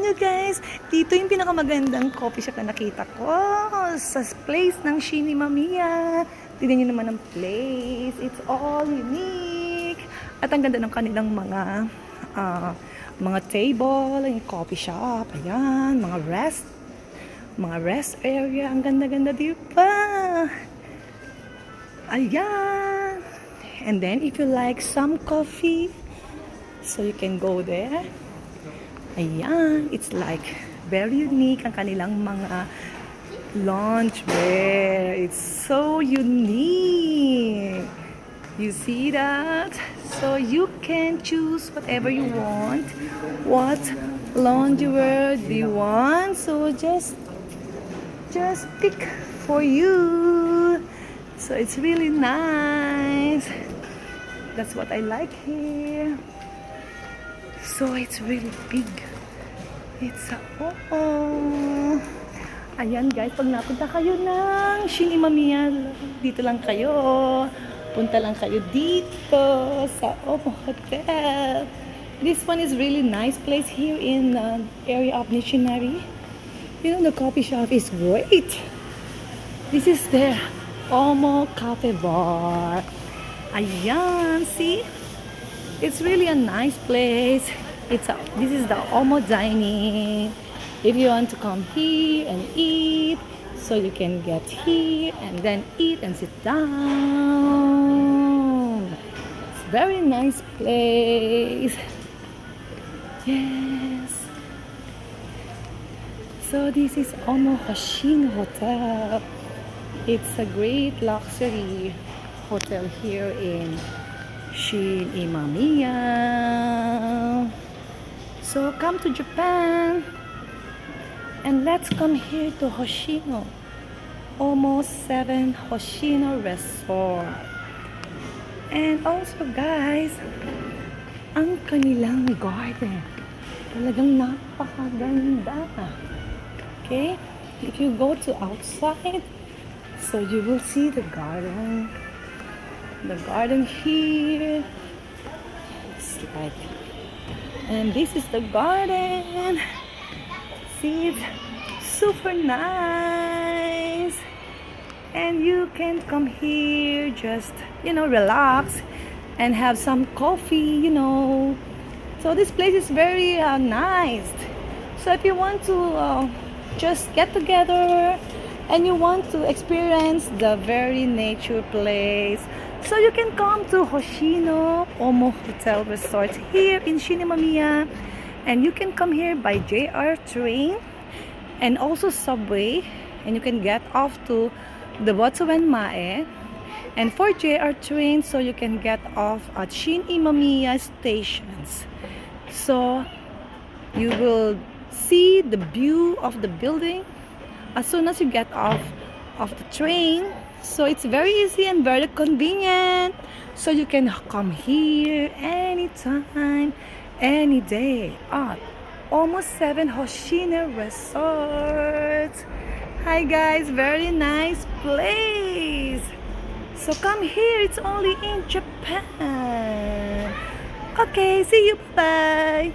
nyo guys, dito yung pinakamagandang coffee shop na nakita ko sa place ng Shin Imamiya. Tignan nyo naman ang place. It's all unique. At ang ganda ng kanilang mga table, yung coffee shop. Ayan, mga rest area. Ang ganda-ganda, di ba? Ayan. And then, if you like some coffee, so you can go there. Ayan, it's like very unique ang kanilang mga loungewear. It's so unique. You see that? So you can choose whatever you want. What loungewear do you want? So just pick for you. So it's really nice. That's what I like here. So it's really big. It's ayan guys, pag napunta kayo ng Shin Imamiya, dito lang kayo. Punta lang kayo dito sa Omo Hotel. This one is really nice place here in the area of Missionary. You know, the coffee shop is great. This is the Omo Cafe Bar. Ayan, see? It's really a nice place. This is the Omo Dining. If you want to come here and eat, so you can get here and then eat and sit down. It's a very nice place. Yes. So this is Omo Hoshino Hotel. It's a great luxury hotel here in Shin Imamiya. So come to Japan and let's come here to Hoshino. Almost 7 Hoshino Resort. And also guys, ang kanilang garden. Talagang napakaganda. Okay? If you go to outside, so you will see the garden. The garden here. It's like, and this is the garden. See, it's super nice. And you can come here, just, relax and have some coffee, So this place is very nice. So if you want to just get together and you want to experience the very nature place, so you can come to Hoshino Omo Hotel Resort here in Shin Imamiya, and you can come here by JR train and also subway, and you can get off to the Botsuwen Mae. And for JR train, so you can get off at Shin Imamiya stations. So you will see the view of the building as soon as you get off of the train. So it's very easy and very convenient. So you can come here anytime, any day at Almost 7 Hoshino Resort. Hi guys, very nice place. So come here, it's only in Japan. Okay, see you, bye.